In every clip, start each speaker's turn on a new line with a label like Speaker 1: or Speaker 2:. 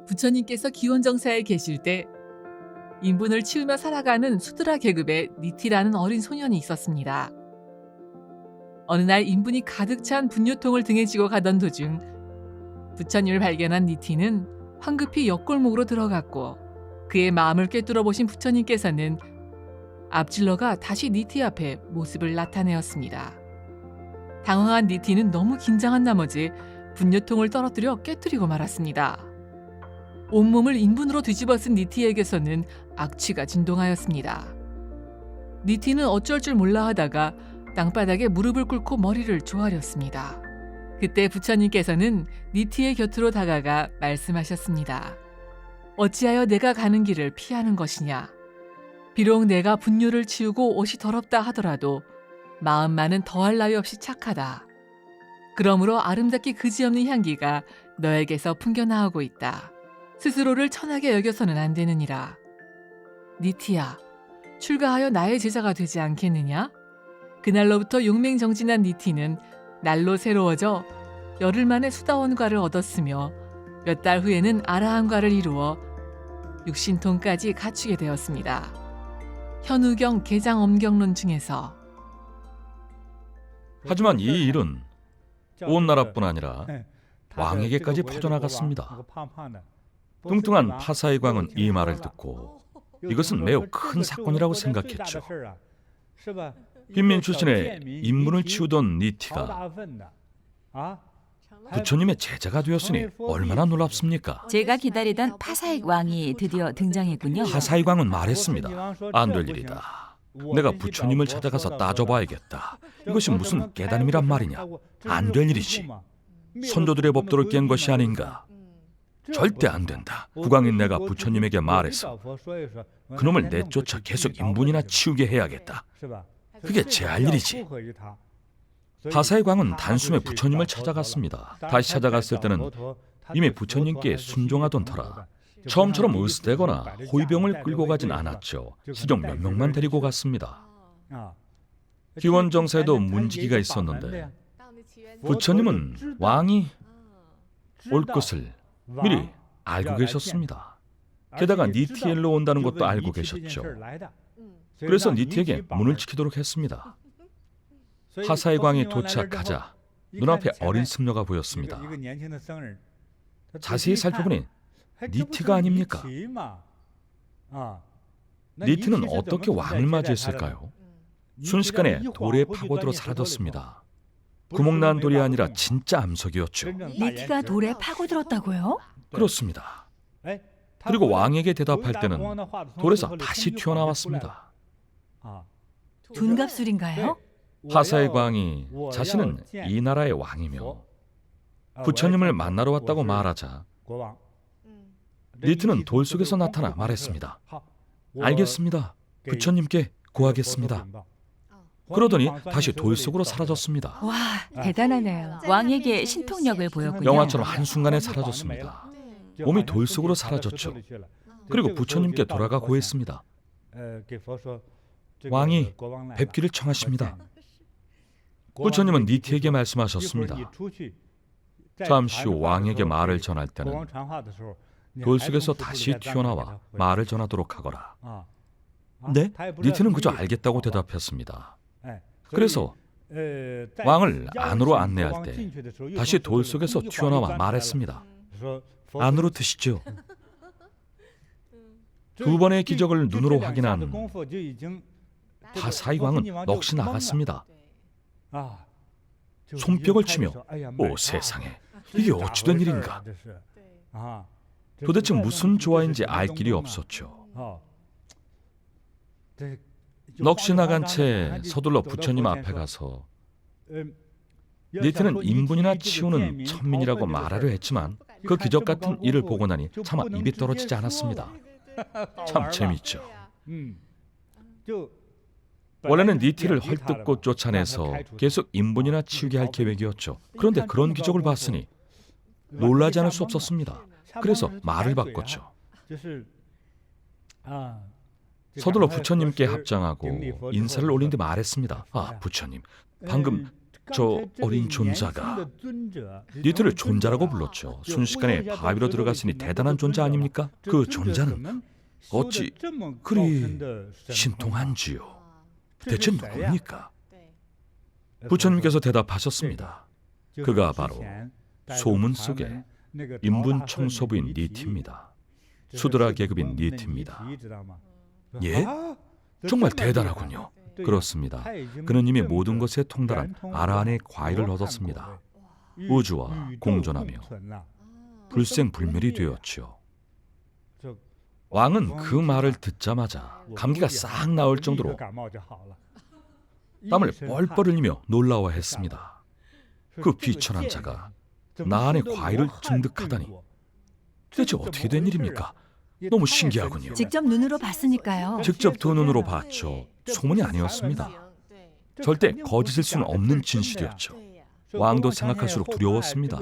Speaker 1: 부처님께서 기원정사에 계실 때 인분을 치우며 살아가는 수드라 계급의 니티라는 어린 소년이 있었습니다. 어느 날 인분이 가득 찬 분유통을 등에 지고 가던 도중 부처님을 발견한 니티는 황급히 옆골목으로 들어갔고 그의 마음을 꿰뚫어 보신 부처님께서는 앞질러가 다시 니티 앞에 모습을 나타내었습니다. 당황한 니티는 너무 긴장한 나머지 분유통을 떨어뜨려 깨뜨리고 말았습니다. 온몸을 인분으로 뒤집어 쓴 니티에게서는 악취가 진동하였습니다. 니티는 어쩔 줄 몰라 하다가 땅바닥에 무릎을 꿇고 머리를 조아렸습니다. 그때 부처님께서는 니티의 곁으로 다가가 말씀하셨습니다. 어찌하여 내가 가는 길을 피하는 것이냐? 비록 내가 분유를 치우고 옷이 더럽다 하더라도 마음만은 더할 나위 없이 착하다. 그러므로 아름답기 그지없는 향기가 너에게서 풍겨나오고 있다. 스스로를 천하게 여겨서는 안 되느니라. 니티야, 출가하여 나의 제자가 되지 않겠느냐? 그날로부터 용맹정진한 니티는 날로 새로워져 열흘 만에 수다원과를 얻었으며 몇 달 후에는 아라한과를 이루어 육신통까지 갖추게 되었습니다. 현우경 개장엄경론 중에서.
Speaker 2: 하지만 이 일은 온 나라뿐 아니라 왕에게까지 퍼져나갔습니다. 뚱뚱한 파사의 광은 이 말을 듣고 이것은 매우 큰 사건이라고 생각했죠. 빈민 출신의 인분을 치우던 니티가 부처님의 제자가 되었으니 얼마나 놀랍습니까?
Speaker 3: 제가 기다리던 파사익 왕이 드디어 등장했군요.
Speaker 2: 파사의 광은 말했습니다. 안 될 일이다. 내가 부처님을 찾아가서 따져봐야겠다. 이것이 무슨 깨달음이란 말이냐? 안 될 일이지. 선조들의 법도를 깬 것이 아닌가? 절대 안 된다. 국왕인 내가 부처님에게 말해서 그놈을 내쫓아 계속 인분이나 치우게 해야겠다. 그게 제 할 일이지. 파사의 광은 단숨에 부처님을 찾아갔습니다. 다시 찾아갔을 때는 이미 부처님께 순종하던 터라 처음처럼 으스대거나 호위병을 끌고 가진 않았죠. 수종 몇 명만 데리고 갔습니다. 기원정사에도 문지기가 있었는데 부처님은 왕이 올 것을 미리 알고 계셨습니다. 게다가 니티엘로 온다는 것도 알고 계셨죠. 그래서 니티에게 문을 지키도록 했습니다. 파사의 광이 도착하자 눈앞에 어린 승려가 보였습니다. 자세히 살펴보니 니티가 아닙니까? 니티는 어떻게 왕을 맞이했을까요? 순식간에 돌에 파고들어 사라졌습니다. 구멍난 돌이 아니라 진짜 암석이었죠.
Speaker 3: 니티가 돌에 파고들었다고요?
Speaker 2: 그렇습니다. 그리고 왕에게 대답할 때는 돌에서 다시 튀어나왔습니다.
Speaker 3: 둔갑술인가요?
Speaker 2: 파사의 광이 자신은 이 나라의 왕이며 부처님을 만나러 왔다고 말하자 니티는 돌 속에서 나타나 말했습니다. 알겠습니다. 부처님께 구하겠습니다. 그러더니 다시 돌 속으로 사라졌습니다.
Speaker 3: 와, 대단하네요. 왕에게 신통력을 보였군요.
Speaker 2: 영화처럼 한순간에 사라졌습니다. 몸이 돌 속으로 사라졌죠. 그리고 부처님께 돌아가 고했습니다. 왕이 뵙기를 청하십니다. 부처님은 니티에게 말씀하셨습니다. 잠시 후 왕에게 말을 전할 때는 돌 속에서 다시 튀어나와 말을 전하도록 하거라. 네? 니티는 그저 알겠다고 대답했습니다. 그래서 왕을 안으로 안내할 때 다시 돌 속에서 튀어나와 말했습니다. 안으로 드시죠. 두 번의 기적을 눈으로 확인한 파사의 광은 넋이 나갔습니다. 손뼉을 치며 오 세상에 이게 어찌된 일인가. 도대체 무슨 조화인지 알 길이 없었죠. 넋이 나간 채 서둘러 부처님 앞에 가서 니티는 인분이나 치우는 천민이라고 말하려 했지만 그 기적 같은 일을 보고 나니 차마 입이 떨어지지 않았습니다. 참 재밌죠. 원래는 니티를 헐뜯고 쫓아내서 계속 인분이나 치우게 할 계획이었죠. 그런데 그런 기적을 봤으니 놀라지 않을 수 없었습니다. 그래서 말을 바꿨죠. 서둘러 부처님께 합장하고 인사를 올린 뒤 말했습니다. 아, 부처님, 방금 저 어린 존자가 니트를 존자라고 불렀죠. 순식간에 바위로 들어갔으니 대단한 존자 아닙니까? 그 존자는 어찌 그리 신통한지요? 대체 누굽니까? 부처님께서 대답하셨습니다. 그가 바로 소문 속의 인분 청소부인 니티입니다. 수드라 계급인 니티입니다. 예? 정말 대단하군요. 그렇습니다. 그는 이미 모든 것에 통달한 아라한의 과일을 얻었습니다. 우주와 공존하며 불생불멸이 되었지요. 왕은 그 말을 듣자마자 감기가 싹 나올 정도로 땀을 뻘뻘 흘리며 놀라워했습니다. 그 비천한 자가 나 안에 과일을 증득하다니 대체 어떻게 된 일입니까? 너무 신기하군요.
Speaker 3: 직접 눈으로 봤으니까요.
Speaker 2: 직접 두 눈으로 봤죠. 소문이 아니었습니다. 절대 거짓일 수는 없는 진실이었죠. 왕도 생각할수록 두려웠습니다.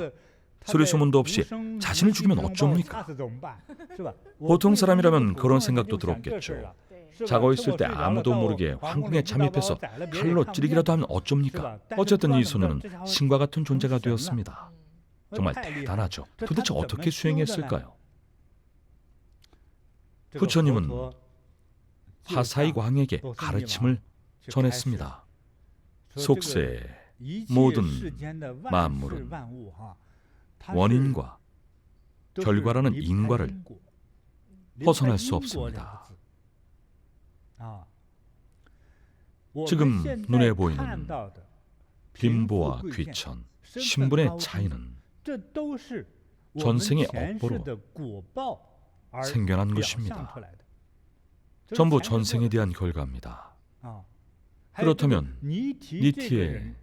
Speaker 2: 소리소문도 없이 자신을 죽이면 어쩝니까? 보통 사람이라면 그런 생각도 들었겠죠. 자고 있을 때 아무도 모르게 황궁에 잠입해서 칼로 찌르기라도 하면 어쩝니까? 어쨌든 이 소녀는 신과 같은 존재가 되었습니다. 정말 대단하죠. 도대체 어떻게 수행했을까요? 부처님은 하사이 왕에게 가르침을 전했습니다. 속세의 모든 만물은 원인과 결과라는 인과를 벗어날 수 없습니다. 지금 눈에 보이는 빈보와 귀천, 신분의 차이는 전생의 업보로 생겨난 것입니다. 전부 전생에 대한 결과입니다. 그렇다면 니티의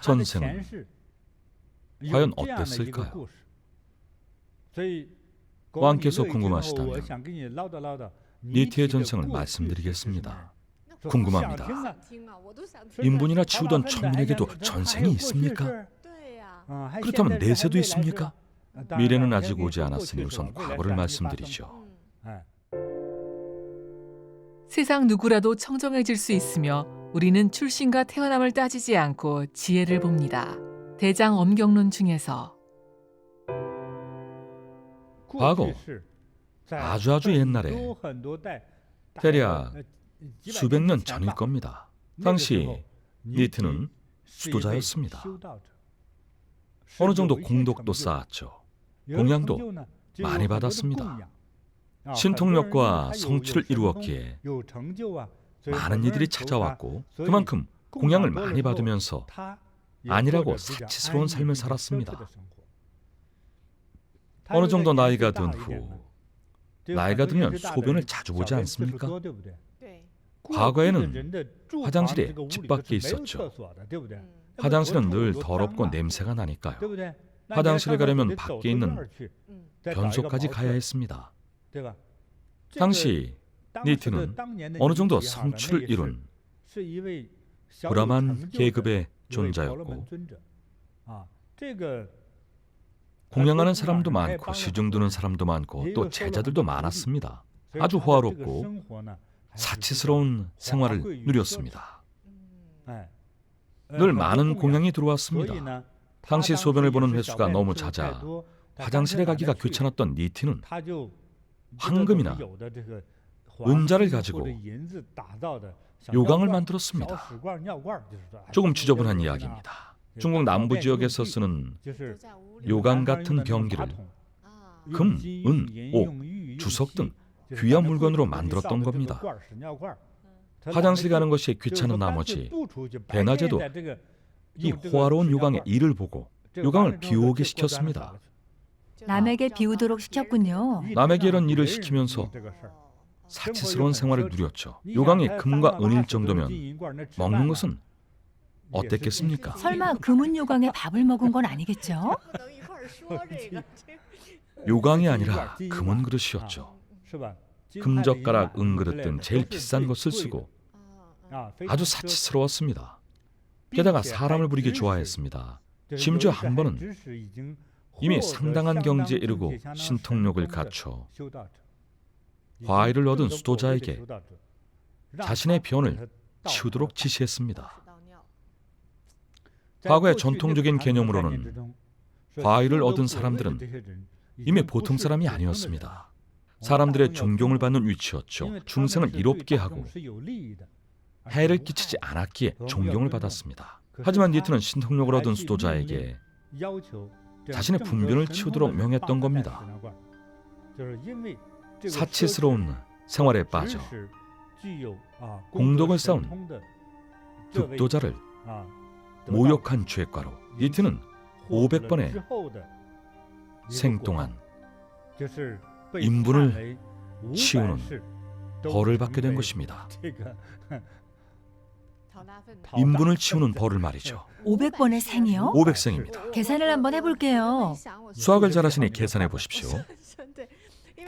Speaker 2: 전생은 과연 어땠을까요? 왕께서 궁금하시다면 니티의 전생을 말씀드리겠습니다. 궁금합니다. 인분이나 치우던 천민에게도 전생이 있습니까? 그렇다면 내세도 있습니까? 미래는 아직 오지 않았으니 우선 과거를 말씀드리죠.
Speaker 1: 세상 누구라도 청정해질 수 있으며 우리는 출신과 태어남을 따지지 않고 지혜를 봅니다. 대장 엄경론 중에서
Speaker 2: 과거 아주 옛날에 대략 수백 년 전일 겁니다. 당시 니트는 수도자였습니다. 어느 정도 공덕도 쌓았죠. 공양도 많이 받았습니다. 신통력과 성취를 이루었기에 많은 이들이 찾아왔고 그만큼 공양을 많이 받으면서 안일하고 사치스러운 삶을 살았습니다. 어느 정도 나이가 든 후 나이가 들면 소변을 자주 보지 않습니까? 과거에는 화장실이 집 밖에 있었죠. 화장실은 늘 더럽고 냄새가 나니까요. 화장실에 가려면 밖에 있는 변소까지 가야 했습니다. 당시 니트는 어느 정도 성취를 이룬 브라만 계급의 존자였고 공양하는 사람도 많고 시중 드는 사람도 많고 또 제자들도 많았습니다. 아주 호화롭고 사치스러운 생활을 누렸습니다. 늘 많은 공양이 들어왔습니다. 당시 소변을 보는 횟수가 너무 잦아 화장실에 가기가 귀찮았던 니티는 황금이나 은자를 가지고 요강을 만들었습니다. 조금 지저분한 이야기입니다. 중국 남부 지역에서 쓰는 요강 같은 병기를 금, 은, 옥, 주석 등 귀한 물건으로 만들었던 겁니다. 화장실 가는 것이 귀찮은 나머지 대낮에도 이 호화로운 요강의 일을 보고 요강을 비우게 시켰습니다.
Speaker 3: 남에게 비우도록 시켰군요.
Speaker 2: 남에게 이런 일을 시키면서 사치스러운 생활을 누렸죠. 요강이 금과 은일 정도면 먹는 것은 어땠겠습니까?
Speaker 3: 설마 금은 요강에 밥을 먹은 건 아니겠죠?
Speaker 2: 요강이 아니라 금은 그릇이었죠. 금젓가락, 은그릇 등 제일 비싼 것을 쓰고 아주 사치스러웠습니다. 게다가 사람을 부리기 좋아했습니다. 심지어 한 번은 이미 상당한 경지에 이르고 신통력을 갖춰 과일을 얻은 수도자에게 자신의 변을 치우도록 지시했습니다. 과거의 전통적인 개념으로는 과위를 얻은 사람들은 이미 보통 사람이 아니었습니다. 사람들의 존경을 받는 위치였죠. 중생을 이롭게 하고 해를 끼치지 않았기에 존경을 받았습니다. 하지만 니트는 신통력을 얻은 수도자에게 자신의 분변을 치우도록 명했던 겁니다. 사치스러운 생활에 빠져 공덕을 쌓은 득도자를 모욕한 죄과로 니트는 500번의 생 동안 인분을 치우는 벌을 받게 된 것입니다. 인분을 치우는 벌을 말이죠.
Speaker 3: 500번의 생이요?
Speaker 2: 500생입니다.
Speaker 3: 계산을 한번 해볼게요.
Speaker 2: 수학을 잘하시니 계산해 보십시오.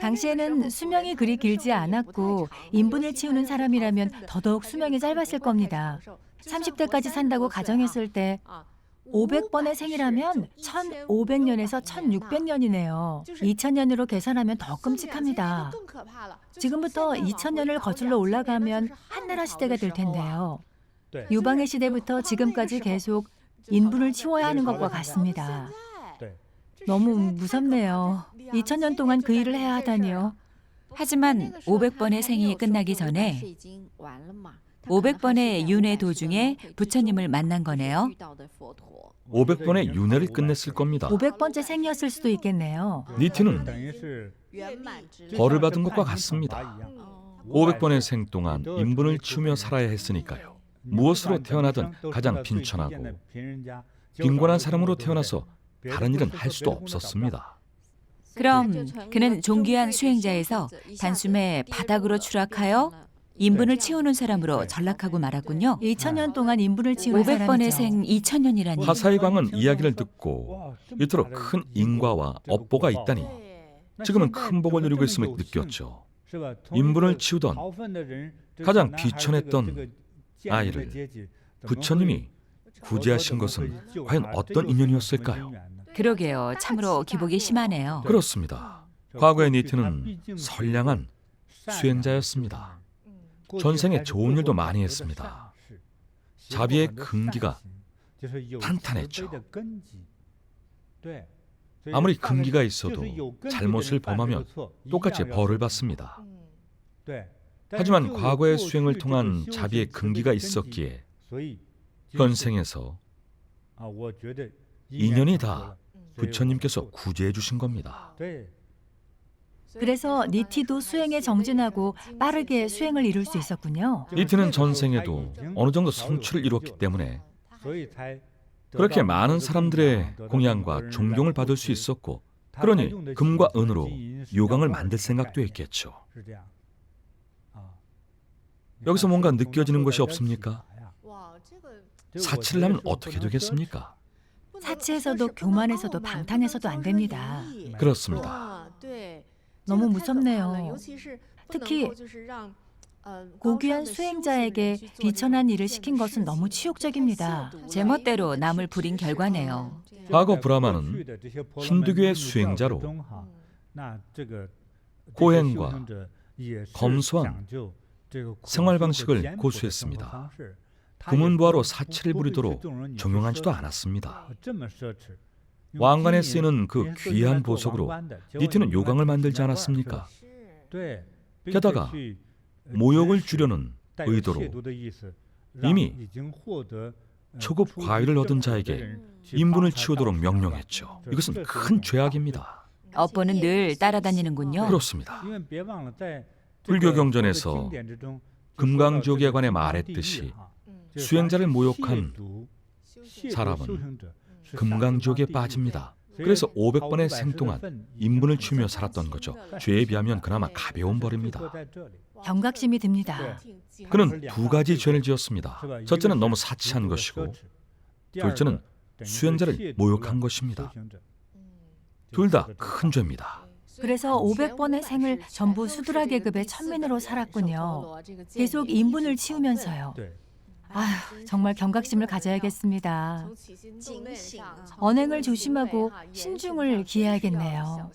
Speaker 3: 당시에는 수명이 그리 길지 않았고 인분을 치우는 사람이라면 더더욱 수명이 짧았을 겁니다. 30대까지 산다고 가정했을 때 500번의 생이라면 1500년에서 1600년이네요. 2000년으로 계산하면 더 끔찍합니다. 지금부터 2000년을 거슬러 올라가면 한나라 시대가 될 텐데요. 유방의 시대부터 지금까지 계속 인분을 치워야 하는 것과 같습니다. 너무 무섭네요. 2000년 동안 그 일을 해야 하다니요.
Speaker 4: 하지만 500번의 생이 끝나기 전에 500번의 윤회 도중에 부처님을 만난 거네요.
Speaker 2: 500번의 윤회를 끝냈을 겁니다.
Speaker 3: 500번째 생이었을 수도 있겠네요.
Speaker 2: 니트는 벌을 받은 것과 같습니다. 500번의 생 동안 인분을 치우며 살아야 했으니까요. 무엇으로 태어나든 가장 빈천하고 빈곤한 사람으로 태어나서 다른 일은 할 수도 없었습니다.
Speaker 4: 그럼 그는 존귀한 수행자에서 단숨에 바닥으로 추락하여 인분을 치우는 사람으로 전락하고 말았군요.
Speaker 3: 2000년 동안 인분을 치우는
Speaker 4: 500번의
Speaker 3: 사람이죠.
Speaker 4: 생 2000년이라니.
Speaker 2: 화사의 광은 이야기를 듣고 이토록 큰 인과와 업보가 있다니 지금은 큰 복을 누리고 있음을 느꼈죠. 인분을 치우던 가장 비천했던 아이를 부처님이 구제하신 것은 과연 어떤 인연이었을까요?
Speaker 4: 그러게요. 참으로 기복이 심하네요.
Speaker 2: 그렇습니다. 과거의 니트는 선량한 수행자였습니다. 전생에 좋은 일도 많이 했습니다. 자비의 근기가 탄탄했죠. 아무리 근기가 있어도 잘못을 범하면 똑같이 벌을 받습니다. 하지만 과거의 수행을 통한 자비의 근기가 있었기에 현생에서 인연이 다 부처님께서 구제해 주신 겁니다.
Speaker 3: 그래서 니티도 수행에 정진하고 빠르게 수행을 이룰 수 있었군요.
Speaker 2: 니트는 전생에도 어느 정도 성취를 이뤘기 때문에 그렇게 많은 사람들의 공양과 존경을 받을 수 있었고, 그러니 금과 은으로 요강을 만들 생각도 했겠죠. 여기서 뭔가 느껴지는 것이 없습니까? 사치를 하면 어떻게 되겠습니까?
Speaker 3: 사치에서도 교만에서도 방탕에서도 안 됩니다.
Speaker 2: 그렇습니다.
Speaker 3: 너무 무섭네요. 특히 고귀한 수행자에게 비천한 일을 시킨 것은 너무 치욕적입니다.
Speaker 4: 제멋대로 남을 부린 결과네요.
Speaker 2: 과거 브라마는 힌두교의 수행자로 고행과 검소한 생활 방식을 고수했습니다. 금은보화로 사치를 부리도록 종용하지도 않았습니다. 왕관에 쓰이는 그 귀한 보석으로 니트는 요강을 만들지 않았습니까? 게다가 모욕을 주려는 의도로 이미 초급 과위를 얻은 자에게 인분을 치우도록 명령했죠. 이것은 큰 죄악입니다.
Speaker 4: 업보는 늘 따라다니는군요.
Speaker 2: 그렇습니다. 불교 경전에서 금강조기에 관해 말했듯이 수행자를 모욕한 사람은 금강지옥에 빠집니다. 그래서 500번의 생 동안 인분을 치우며 살았던 거죠. 죄에 비하면 그나마 가벼운 벌입니다.
Speaker 3: 경각심이 듭니다.
Speaker 2: 그는 두 가지 죄를 지었습니다. 첫째는 너무 사치한 것이고, 둘째는 수행자를 모욕한 것입니다. 둘 다 큰 죄입니다.
Speaker 3: 그래서 500번의 생을 전부 수드라 계급의 천민으로 살았군요. 계속 인분을 치우면서요. 아휴, 정말 경각심을 가져야겠습니다. 언행을 조심하고 신중을 기해야겠네요.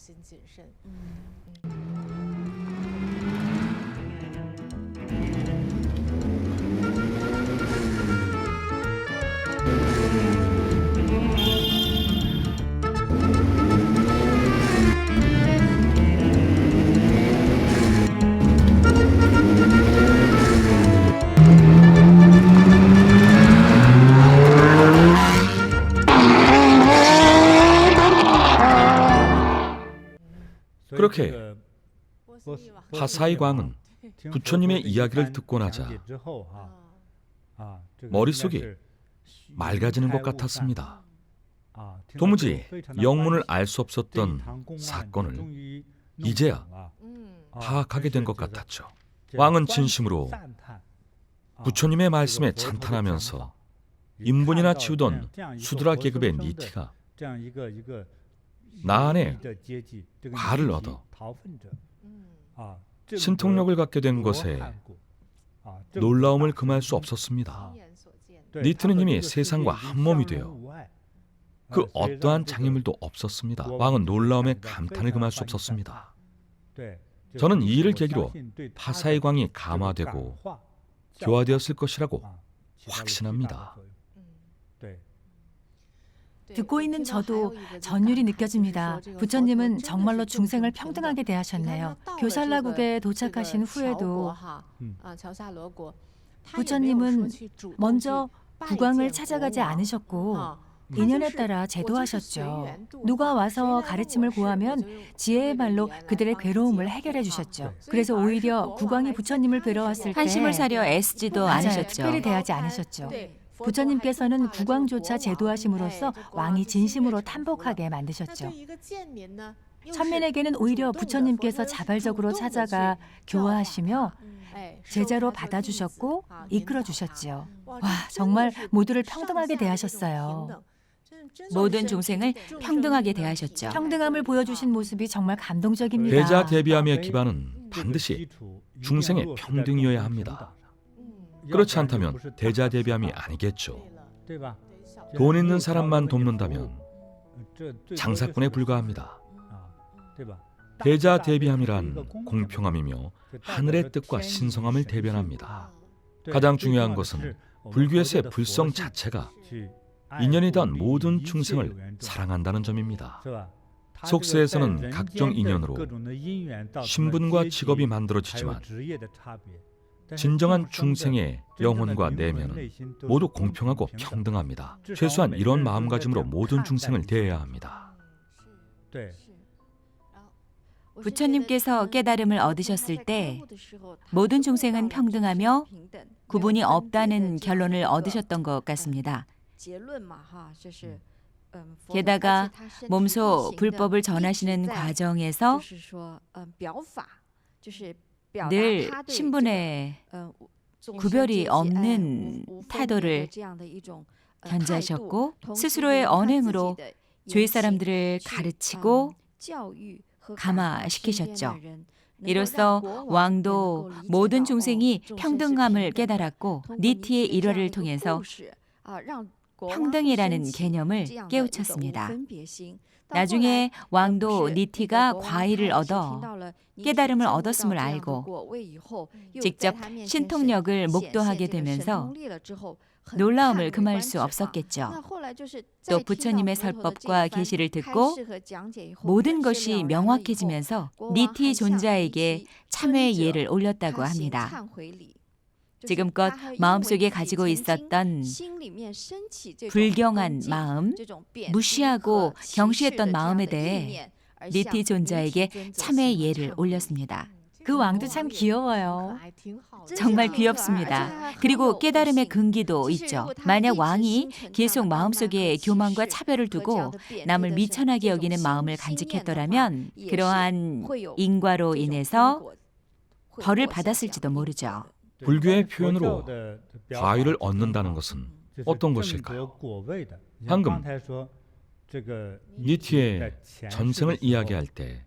Speaker 2: 그렇게 파사이 광은 부처님의 이야기를 듣고 나자 머릿속이 맑아지는 것 같았습니다. 도무지 영문을 알 수 없었던 사건을 이제야 파악하게 된 것 같았죠. 왕은 진심으로 부처님의 말씀에 찬탄하면서 인분이나 치우던 수드라 계급의 니티가 나 안에 화를 얻어 신통력을 갖게 된 것에 놀라움을 금할 수 없었습니다. 니트는 이미 세상과 한 몸이 되어 그 어떠한 장애물도 없었습니다. 왕은 놀라움에 감탄을 금할 수 없었습니다. 저는 이 일을 계기로 파사이 광이 감화되고 교화되었을 것이라고 확신합니다.
Speaker 3: 듣고 있는 저도 전율이 느껴집니다. 부처님은 정말로 중생을 평등하게 대하셨네요. 교살라국에 도착하신 후에도 부처님은 먼저 국왕을 찾아가지 않으셨고 인연에 따라 제도하셨죠. 누가 와서 가르침을 구하면 지혜의 말로 그들의 괴로움을 해결해 주셨죠. 그래서 오히려 국왕이 부처님을 뵈러 왔을 때
Speaker 4: 한심을 사려 애쓰지도
Speaker 3: 맞아요.
Speaker 4: 않으셨죠.
Speaker 3: 특별히 대하지 않으셨죠. 부처님께서는 국왕조차 제도하시므로써 왕이 진심으로 탐복하게 만드셨죠. 천민에게는 오히려 부처님께서 자발적으로 찾아가 교화하시며 제자로 받아주셨고 이끌어주셨지요. 와, 정말 모두를 평등하게 대하셨어요.
Speaker 4: 모든 중생을 평등하게 대하셨죠.
Speaker 3: 평등함을 보여주신 모습이 정말 감동적입니다.
Speaker 2: 대자 대비함의 기반은 반드시 중생의 평등이어야 합니다. 그렇지 않다면 대자 대비함이 아니겠죠. 돈 있는 사람만 돕는다면 장사꾼에 불과합니다. 대자 대비함이란 공평함이며 하늘의 뜻과 신성함을 대변합니다. 가장 중요한 것은 불교에서의 불성 자체가 인연이던 모든 중생을 사랑한다는 점입니다. 속세에서는 각종 인연으로 신분과 직업이 만들어지지만 진정한 중생의 영혼과 내면은 모두 공평하고 평등합니다. 최소한 이런 마음가짐으로 모든 중생을 대해야 합니다.
Speaker 4: 부처님께서 깨달음을 얻으셨을 때 모든 중생은 평등하며 구분이 없다는 결론을 얻으셨던 것 같습니다. 게다가 몸소 불법을 전하시는 과정에서 늘 신분에 구별이 없는 태도를 견지하셨고 스스로의 언행으로 주위 사람들을 가르치고 감화시키셨죠. 이로써 왕도 모든 중생이 평등함을 깨달았고 니티의 일화를 통해서 평등이라는 개념을 깨우쳤습니다. 나중에 왕도 니티가 과의를 얻어 깨달음을 얻었음을 알고 직접 신통력을 목도하게 되면서 놀라움을 금할 수 없었겠죠. 또 부처님의 설법과 계시를 듣고 모든 것이 명확해지면서 니티 존자에게 참회의 예를 올렸다고 합니다. 지금껏 마음속에 가지고 있었던 불경한 마음, 무시하고 경시했던 마음에 대해 니티 존자에게 참회의 예를 올렸습니다.
Speaker 3: 그 왕도 참 귀여워요.
Speaker 4: 정말 귀엽습니다. 그리고 깨달음의 근기도 있죠. 만약 왕이 계속 마음속에 교만과 차별을 두고 남을 미천하게 여기는 마음을 간직했더라면 그러한 인과로 인해서 벌을 받았을지도 모르죠.
Speaker 2: 불교의 표현으로 과위를 얻는다는 것은 어떤 것일까요? 방금 니티의 전생을 이야기할 때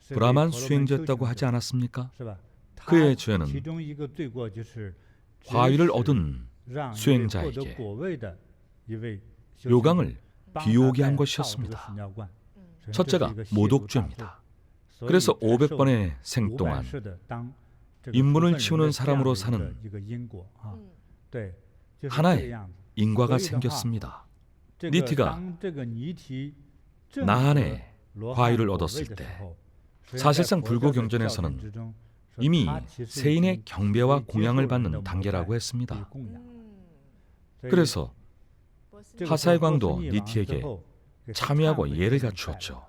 Speaker 2: 브라만 수행자였다고 하지 않았습니까? 그의 죄는 과위를 얻은 수행자에게 요강을 비오게 한 것이었습니다. 첫째가 모독죄입니다. 그래서 500번의 생 동안 인분을 치우는 사람으로 사는 하나의 인과가 생겼습니다. 니티가 나 안에 과위를 얻었을 때 사실상 불교 경전에서는 이미 세인의 경배와 공양을 받는 단계라고 했습니다. 그래서 파사이 광도 니티에게 참여하고 예를 갖추었죠.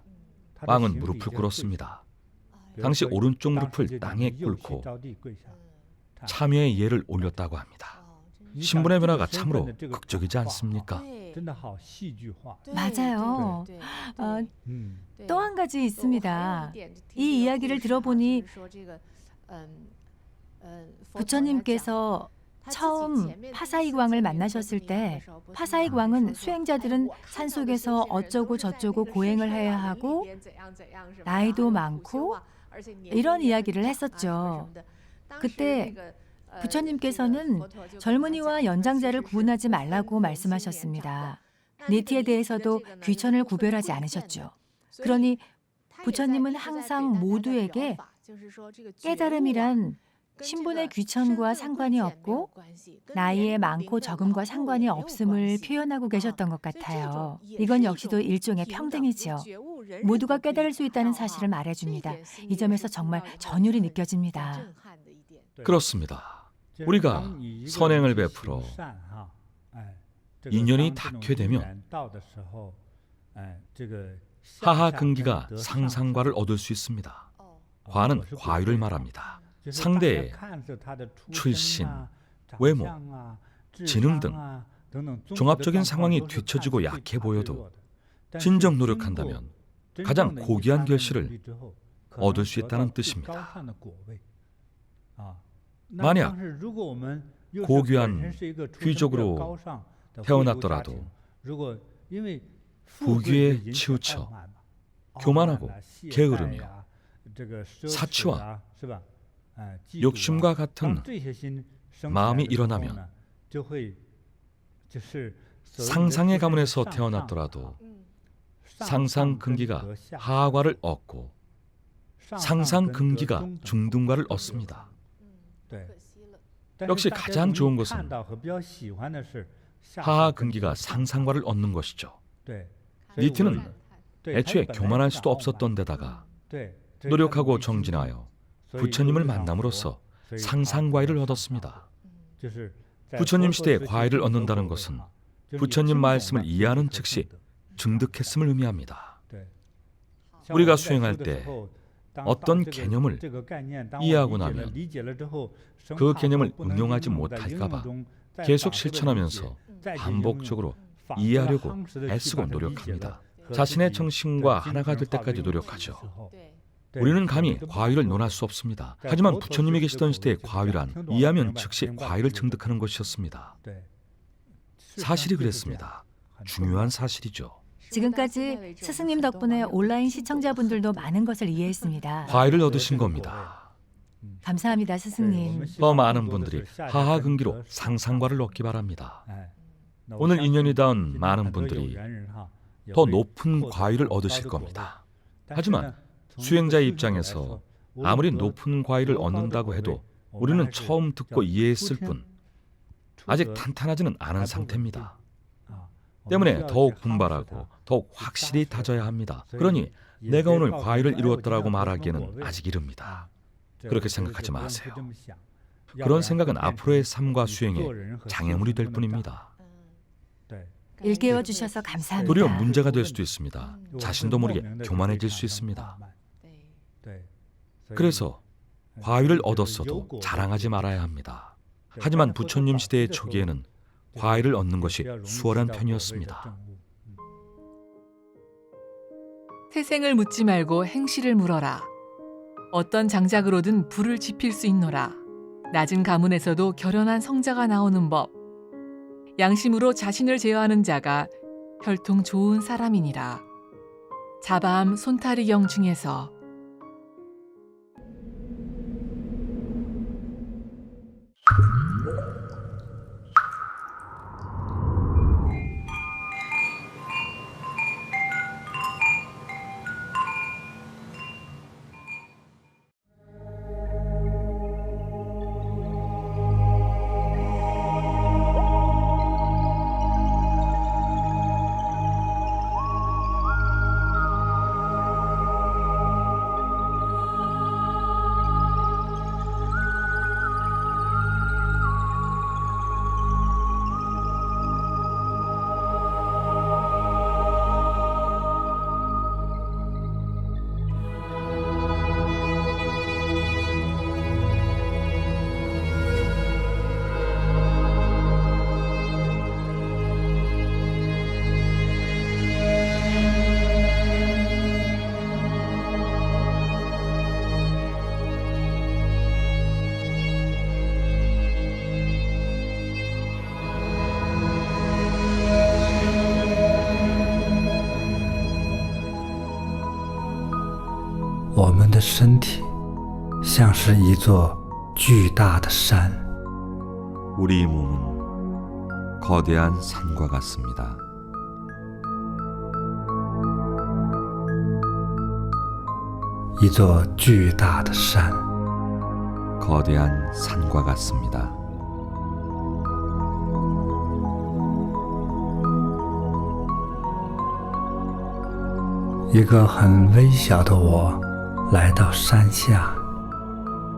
Speaker 2: 왕은 무릎을 꿇었습니다. 당시 오른쪽 무릎을 땅에 꿇고 참여의 예를 올렸다고 합니다. 신분의 변화가 참으로 극적이지 않습니까?
Speaker 3: 맞아요. 또 한 가지 있습니다. 이 이야기를 들어보니 부처님께서 처음 파사이광을 만나셨을 때 파사이광은 수행자들은 산속에서 어쩌고 저쩌고 고행을 해야 하고 나이도 많고 이런 이야기를 했었죠. 그때 부처님께서는 젊은이와 연장자를 구분하지 말라고 말씀하셨습니다. 니티에 대해서도 귀천을 구별하지 않으셨죠. 그러니 부처님은 항상 모두에게 깨달음이란 신분의 귀천과 상관이 없고 나이의 많고 적음과 상관이 없음을 표현하고 계셨던 것 같아요. 이건 역시도 일종의 평등이지요. 모두가 깨달을 수 있다는 사실을 말해줍니다. 이 점에서 정말 전율이 느껴집니다.
Speaker 2: 그렇습니다. 우리가 선행을 베풀어 인연이 닿게 되면 하하 근기가 상상과를 얻을 수 있습니다. 과는 과유를 말합니다. 상대의 출신, 외모, 지능 등 종합적인 상황이 뒤처지고 약해 보여도 진정 노력한다면 가장 고귀한 결실을 얻을 수 있다는 뜻입니다. 만약 고귀한 귀족으로 태어났더라도 부귀에 치우쳐 교만하고 게으르며 사치와 욕심과 같은 마음이 일어나면 상상의 가문에서 태어났더라도 상상 근기가 하하과를 얻고 상상 근기가 중등과를 얻습니다. 역시 가장 좋은 것은 하하 근기가 상상과를 얻는 것이죠. 니티는 애초에 교만할 수도 없었던 데다가 노력하고 정진하여 부처님을 만남으로써 상상과일을 얻었습니다. 부처님 시대에 과일을 얻는다는 것은 부처님 말씀을 이해하는 즉시 증득했음을 의미합니다. 우리가 수행할 때 어떤 개념을 이해하고 나면 그 개념을 응용하지 못할까 봐 계속 실천하면서 반복적으로 이해하려고 애쓰고 노력합니다. 자신의 정신과 하나가 될 때까지 노력하죠. 우리는 감히 과위를 논할 수 없습니다. 하지만 부처님이 계시던 시대의 과위란 이해하면 즉시 과위를 증득하는 것이었습니다. 사실이 그랬습니다. 중요한 사실이죠.
Speaker 3: 지금까지 스승님 덕분에 온라인 시청자분들도 많은 것을 이해했습니다.
Speaker 2: 과위를 얻으신 겁니다.
Speaker 3: 감사합니다, 스승님.
Speaker 2: 더 많은 분들이 하하 근기로 상상과를 얻기 바랍니다. 오늘 인연이 닿은 많은 분들이 더 높은 과위를 얻으실 겁니다. 하지만 수행자의 입장에서 아무리 높은 과위를 얻는다고 해도 우리는 처음 듣고 이해했을 뿐 아직 탄탄하지는 않은 상태입니다. 때문에 더욱 분발하고 더욱 확실히 다져야 합니다. 그러니 내가 오늘 과위를 이루었다라고 말하기에는 아직 이릅니다. 그렇게 생각하지 마세요. 그런 생각은 앞으로의 삶과 수행에 장애물이 될 뿐입니다.
Speaker 3: 일깨워 주셔서 감사합니다.
Speaker 2: 도리어 문제가 될 수도 있습니다. 자신도 모르게 교만해질 수 있습니다. 그래서 과위를 얻었어도 자랑하지 말아야 합니다. 하지만 부처님 시대의 초기에는 과위를 얻는 것이 수월한 편이었습니다.
Speaker 1: 태생을 묻지 말고 행실을 물어라. 어떤 장작으로든 불을 지필 수 있노라. 낮은 가문에서도 결연한 성자가 나오는 법. 양심으로 자신을 제어하는 자가 혈통 좋은 사람이니라. 자바암 손타리경 중에서.
Speaker 5: 身体像是一座巨大的山。
Speaker 2: 우리 몸은 거대한 산과 같습니다.
Speaker 5: 이座巨大的山。
Speaker 2: 거대한 산과 같습니다.
Speaker 5: 一个很微小的我来到山下，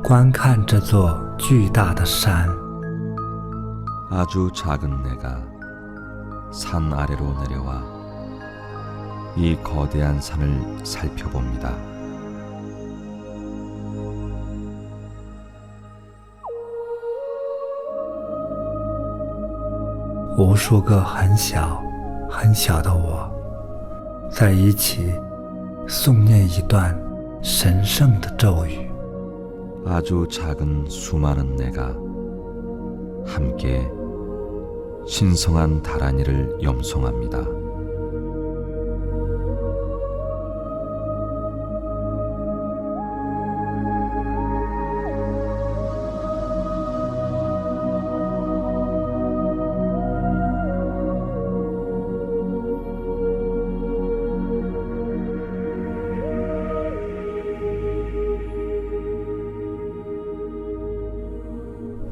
Speaker 5: 观看这座巨大的山。
Speaker 2: 아주 작은 내가 산 아래로 내려와 이 거대한 산을 살펴봅니다.
Speaker 5: 无数个很小很小的我，在一起诵念一段神圣的咒语。
Speaker 2: 아주 작은 수많은 내가 함께 신성한 다란이를 염송합니다.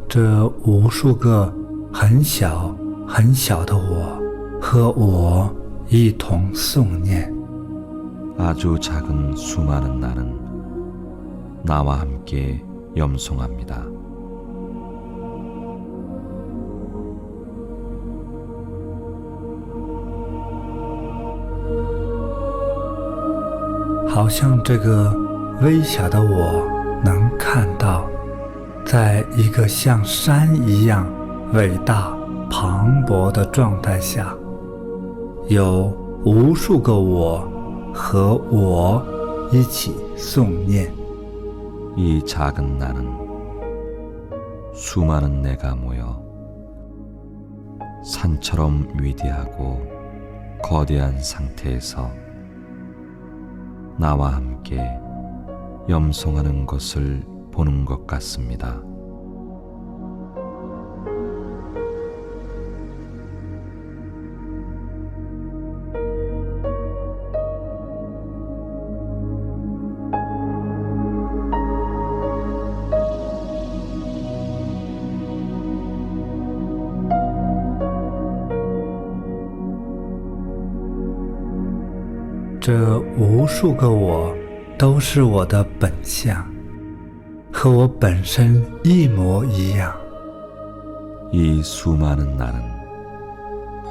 Speaker 5: 这无数个很小很小的我和我一同诵念。
Speaker 2: 아주 작은 수많은 나는 나와 함께 염송합니다.
Speaker 5: "好像这个微小的我能看到，在一个像山一样伟大磅礴的状态下，有无数个我和我一起诵念。
Speaker 2: 이 작은 나는 수많은 내가 모여 산처럼 위대하고 거대한 상태에서 나와 함께 염송하는 것을 보는 것 같습니다.
Speaker 5: "这无数个我都是我的本相，和我本身一模一样。
Speaker 2: 이 수많은 나는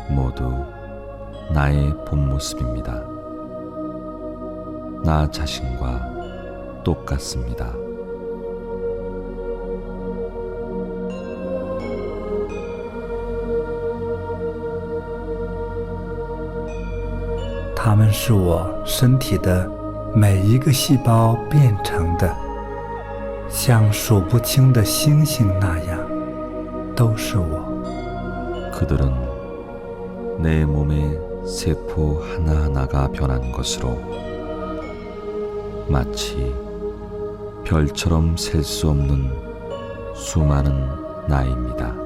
Speaker 2: 모두 나의 본 모습입니다. 나 자신과 똑같습니다.
Speaker 5: "它们是我身体的每一个细胞变成的，像数不清的星星那样，都是我。
Speaker 2: 그들은 내 몸의 세포 하나하나가 변한 것으로 마치 별처럼 셀 수 없는 수많은 나입니다.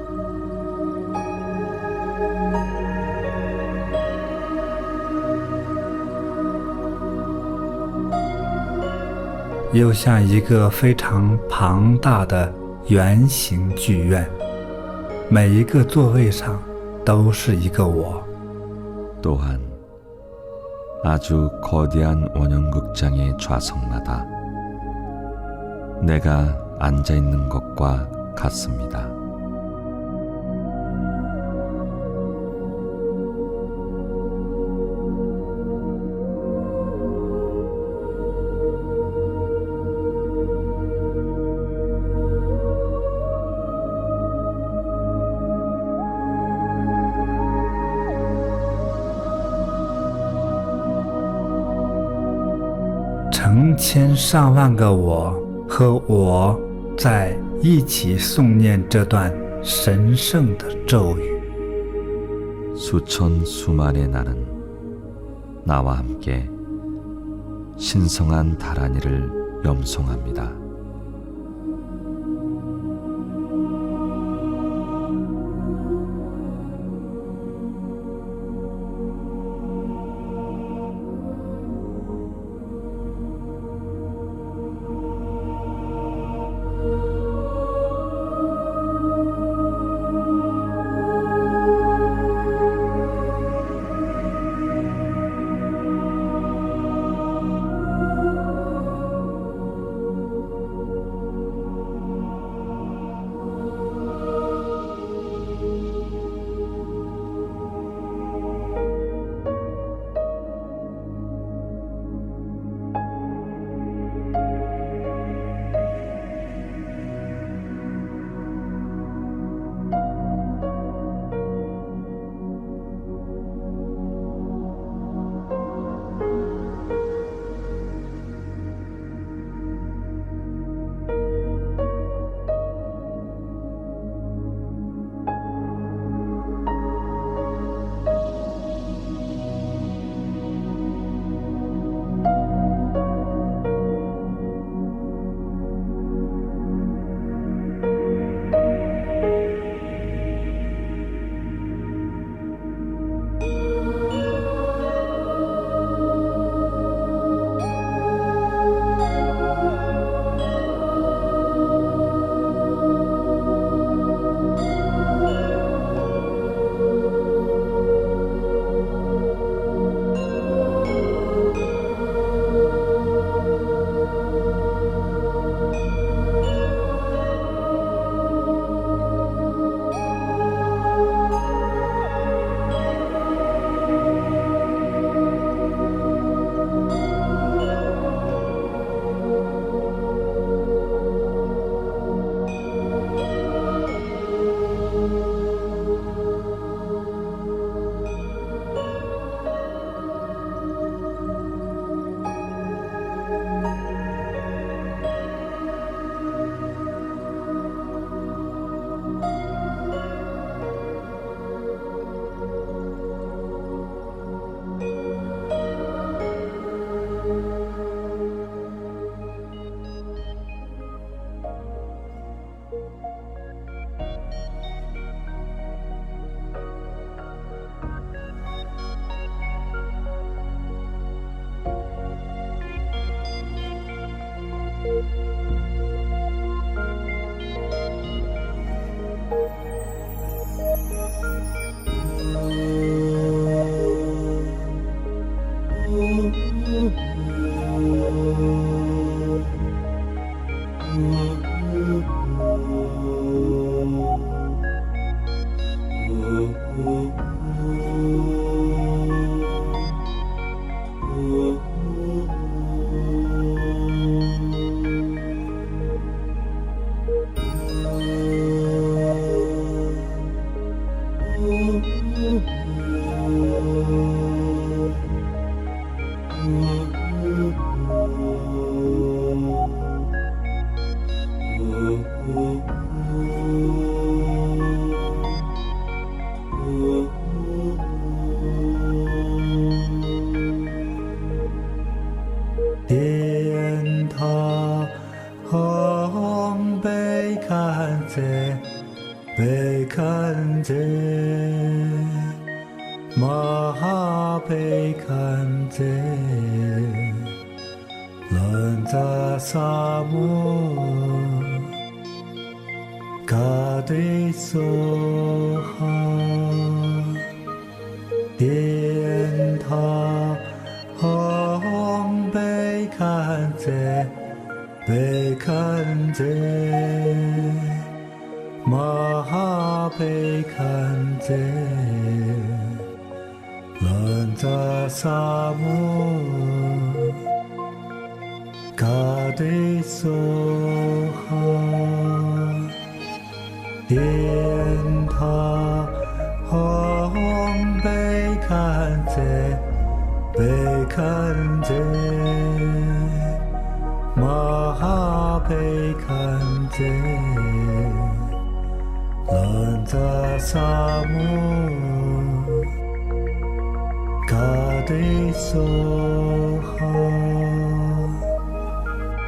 Speaker 5: 又像一个非常庞大的圆形剧院，每一个座位上都是一个我。
Speaker 2: 또한 아주 거대한 원형극장의 좌석마다 내가 앉아있는 것과 같습니다.
Speaker 5: 成千上万个我和我在一起诵念这段神圣的咒语。
Speaker 2: 수천 수만의 나는 나와 함께 신성한 다란이를
Speaker 6: 염송합니다.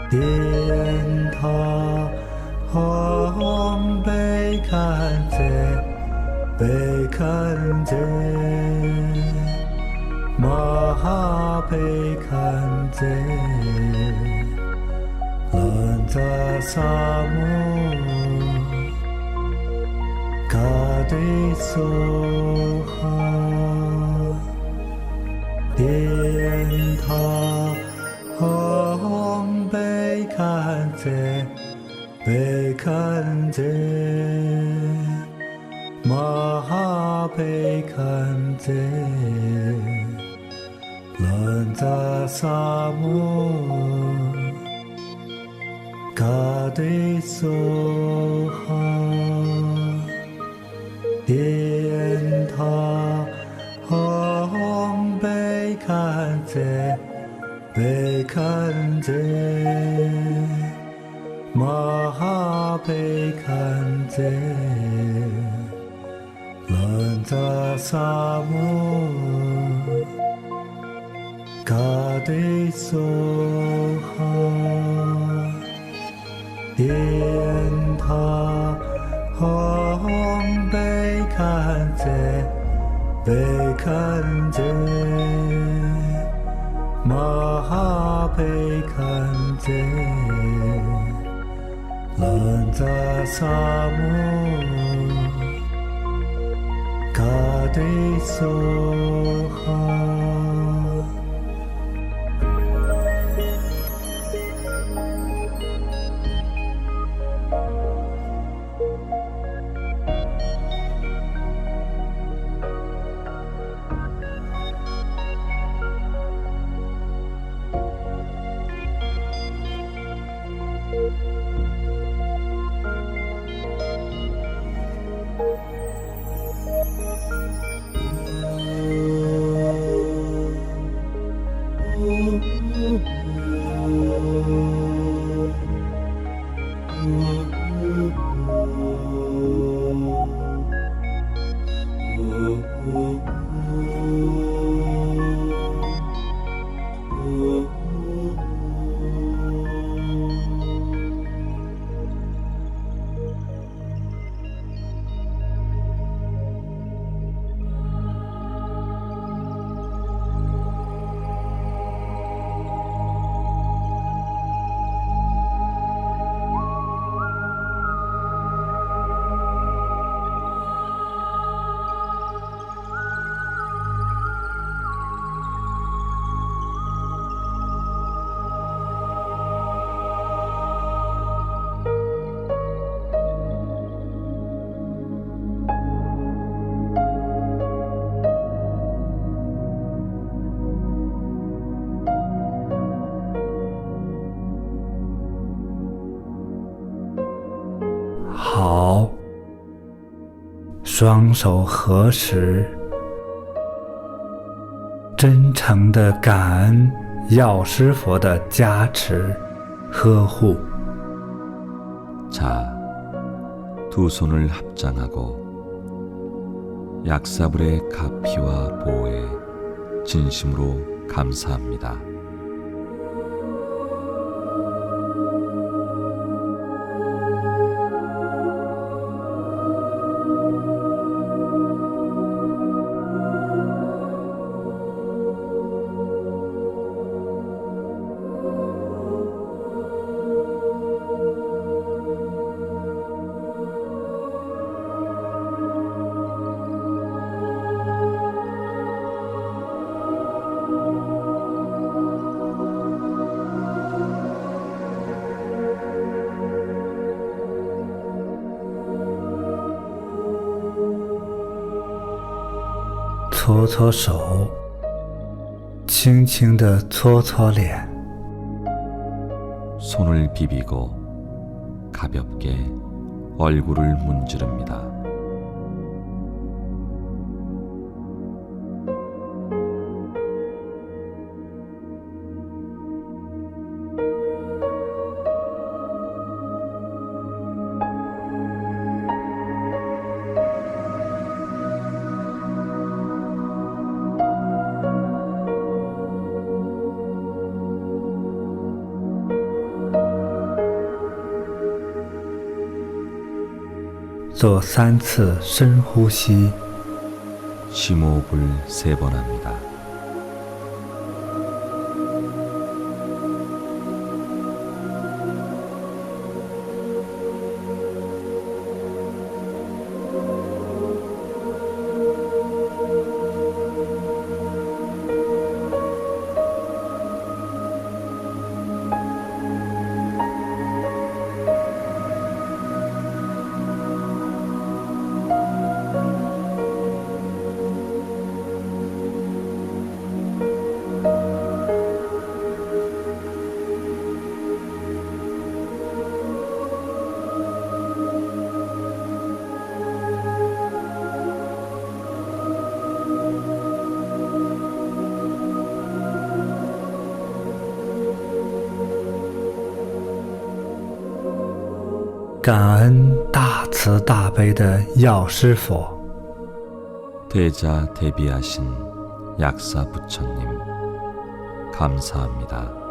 Speaker 5: 电塔红被看见，被看见，马哈被看见，人在沙漠，卡对索哈，电塔红被看见，被看见，马哈被看见，人在沙漠，卡对索哈，电塔红被看见，被看见，马哈被看见，人在沙漠，卡对索哈，电塔红被看见，被看见，马哈被看见，人在沙漠，卡对索哈。好，双手合十，真诚的感恩药师佛的加持、呵护。
Speaker 6: 자, 두 손을 합장하고 약사불의 가피와 보호에 진심으로 감사합니다. 搓搓手，轻轻地搓搓脸， 손을 비비고 가볍게 얼굴을 문지릅니다.
Speaker 5: 做3次深呼吸。
Speaker 7: 심호흡을 3번 합니다.
Speaker 5: 感恩大慈大悲的药师佛，
Speaker 7: 대자 대비하신 약사 부처님 감사합니다.